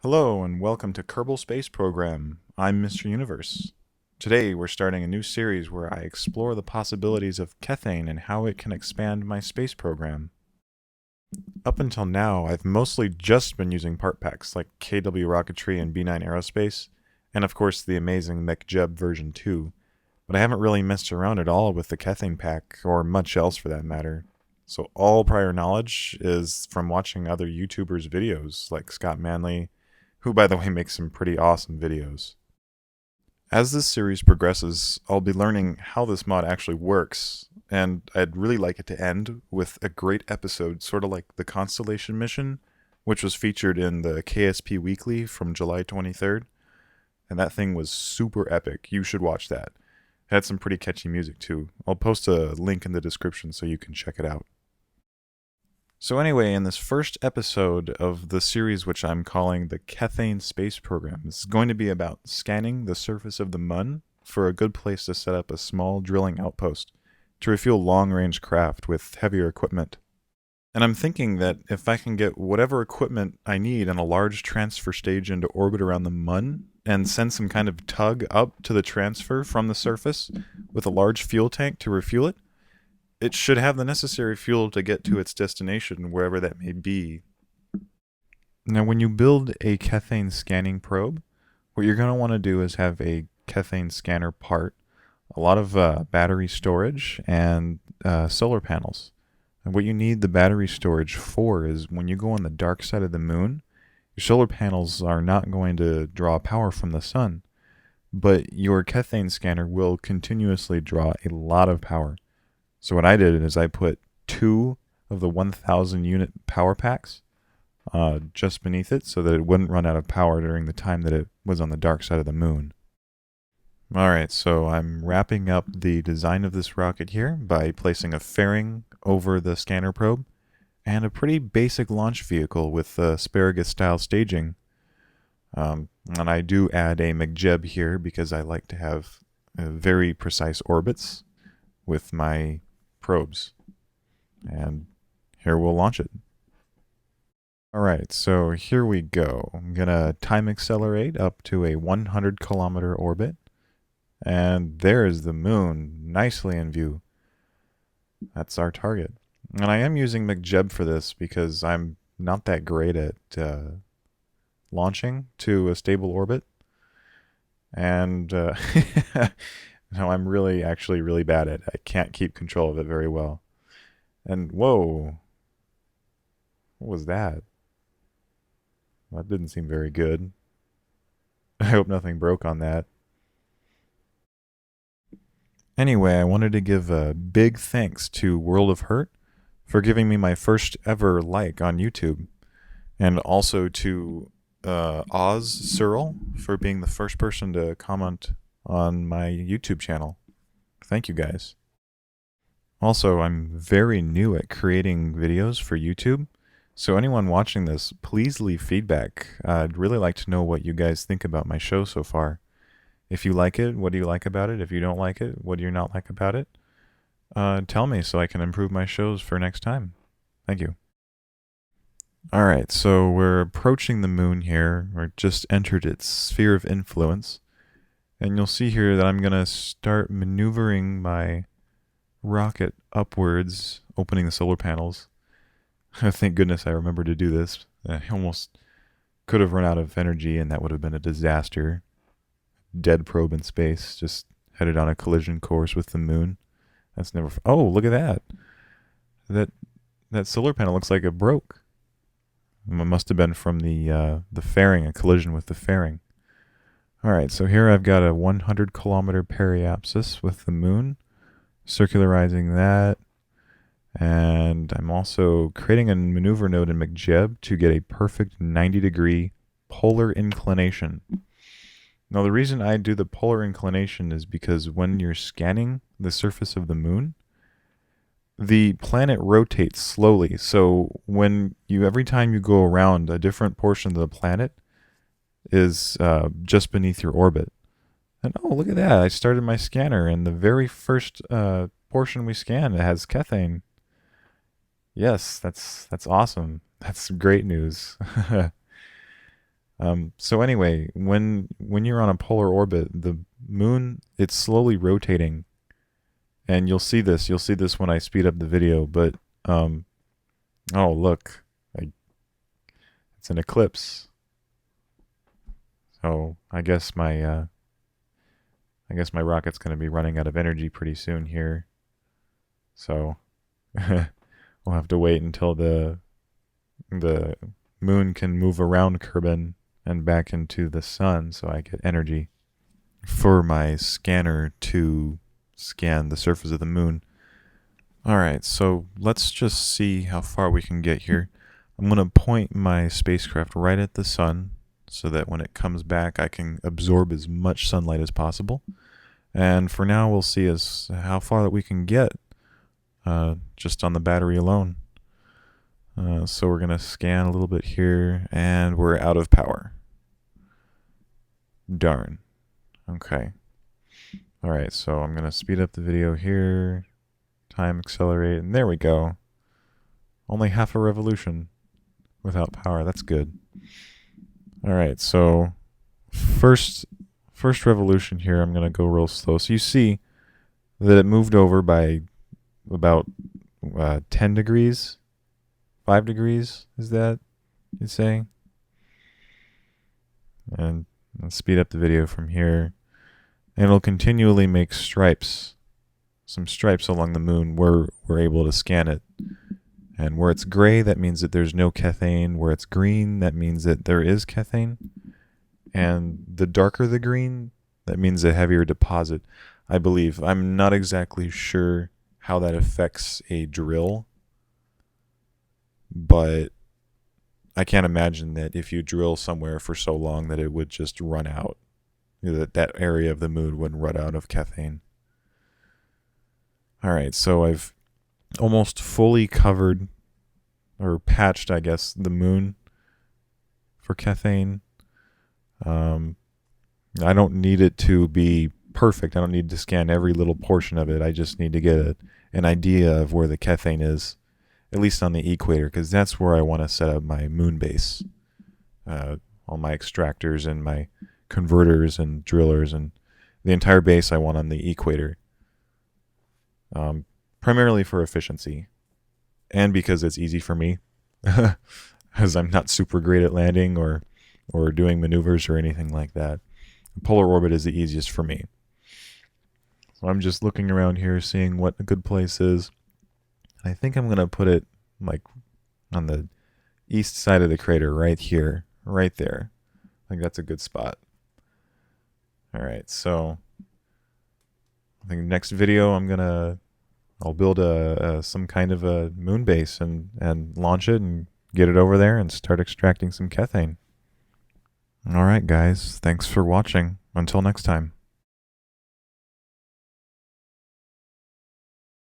Hello and welcome to Kerbal Space Program. I'm Mr. Universe. Today we're starting a new series where I explore the possibilities of Kethane and how it can expand my space program. Up until now, I've mostly just been using part packs like KW Rocketry and B9 Aerospace, and of course the amazing McJeb version 2, but I haven't really messed around at all with the Kethane pack, or much else for that matter. So all prior knowledge is from watching other YouTubers' videos like Scott Manley, who by the way makes some pretty awesome videos. As this series progresses, I'll be learning how this mod actually works, and I'd really like it to end with a great episode sort of like the Constellation mission, which was featured in the KSP Weekly from July 23rd, and that thing was super epic. You should watch that. It had some pretty catchy music too. I'll post a link in the description so you can check it out. So anyway, in this first episode of the series, which I'm calling the Kethane Space Program, this is going to be about scanning the surface of the Mun for a good place to set up a small drilling outpost to refuel long-range craft with heavier equipment. And I'm thinking that if I can get whatever equipment I need in a large transfer stage into orbit around the Mun and send some kind of tug up to the transfer from the surface with a large fuel tank to refuel it, it should have the necessary fuel to get to its destination, wherever that may be. Now, when you build a Kethane scanning probe, what you're going to want to do is have a Kethane scanner part, a lot of battery storage, and solar panels. And what you need the battery storage for is when you go on the dark side of the moon, your solar panels are not going to draw power from the sun, but your Kethane scanner will continuously draw a lot of power. So what I did is I put 2 of the 1,000 unit power packs just beneath it so that it wouldn't run out of power during the time that it was on the dark side of the moon. Alright, so I'm wrapping up the design of this rocket here by placing a fairing over the scanner probe and a pretty basic launch vehicle with asparagus style staging. And I do add a McJeb here because I like to have very precise orbits with my probes. And here we'll launch it. Alright, so here we go. I'm gonna time accelerate up to a 100 kilometer orbit. And there's the moon, nicely in view. That's our target. And I am using McJeb for this because I'm not that great at launching to a stable orbit. And no, I'm actually really bad at it. I can't keep control of it very well. And whoa, what was that? Well, that didn't seem very good. I hope nothing broke on that. Anyway, I wanted to give a big thanks to World of Hurt for giving me my first ever like on YouTube, and also to Oz Searle for being the first person to comment on my YouTube channel. Thank you guys. Also, I'm very new at creating videos for YouTube, so anyone watching this, please leave feedback. I'd really like to know what you guys think about my show so far. If you like it, what do you like about it? If you don't like it, what do you not like about it? Tell me so I can improve my shows for next time. Thank you. Alright, so we're approaching the moon here. We're just entered its sphere of influence. And you'll see here that I'm going to start maneuvering my rocket upwards, opening the solar panels. Thank goodness I remembered to do this. I almost could have run out of energy and that would have been a disaster. Dead probe in space, just headed on a collision course with the moon. That's never... Oh, look at that. That solar panel looks like it broke. It must have been from the fairing, a collision with the fairing. Alright, so here I've got a 100 kilometer periapsis with the moon, circularizing that, and I'm also creating a maneuver node in McJeb to get a perfect 90-degree polar inclination. Now the reason I do the polar inclination is because when you're scanning the surface of the moon, the planet rotates slowly, so every time you go around, a different portion of the planet is just beneath your orbit. And oh, look at that, I started my scanner, and the very first portion we scan, it has Kethane. Yes, that's awesome. That's great news. So anyway, when you're on a polar orbit, the moon, it's slowly rotating, and you'll see this. You'll see this when I speed up the video. But oh look, it's an eclipse. So I guess my rocket's going to be running out of energy pretty soon here. So we'll have to wait until the moon can move around Kerbin and back into the sun so I get energy for my scanner to scan the surface of the moon. Alright, so let's just see how far we can get here. I'm going to point my spacecraft right at the sun so that when it comes back I can absorb as much sunlight as possible. And for now we'll see how far that we can get just on the battery alone. So we're going to scan a little bit here, and we're out of power. Darn. Okay. Alright, so I'm going to speed up the video here, time accelerate, and there we go. Only half a revolution without power. That's good. Alright, so first revolution here, I'm going to go real slow. So you see that it moved over by about 10 degrees. 5 degrees, is that you'd say? And I'll speed up the video from here. And it'll continually make stripes. Some stripes along the moon where we're able to scan it. And where it's gray, that means that there's no kethane. Where it's green, that means that there is kethane. And the darker the green, that means a heavier deposit, I believe. I'm not exactly sure how that affects a drill, but I can't imagine that if you drill somewhere for so long that it would just run out. That area of the moon wouldn't run out of kethane. Alright, so I've almost fully covered, or patched, I guess, the moon for kethane. I don't need it to be perfect. I don't need to scan every little portion of it. I just need to get an idea of where the kethane is, at least on the equator, because that's where I want to set up my moon base. All my extractors and my converters and drillers and the entire base I want on the equator. Primarily for efficiency, and because it's easy for me, because I'm not super great at landing or doing maneuvers or anything like that. Polar orbit is the easiest for me. So I'm just looking around here, seeing what a good place is. I think I'm going to put it like on the east side of the crater, right here, right there. I think that's a good spot. Alright, so I think next video I'll build some kind of a moon base and launch it and get it over there and start extracting some kethane. Alright guys, thanks for watching. Until next time.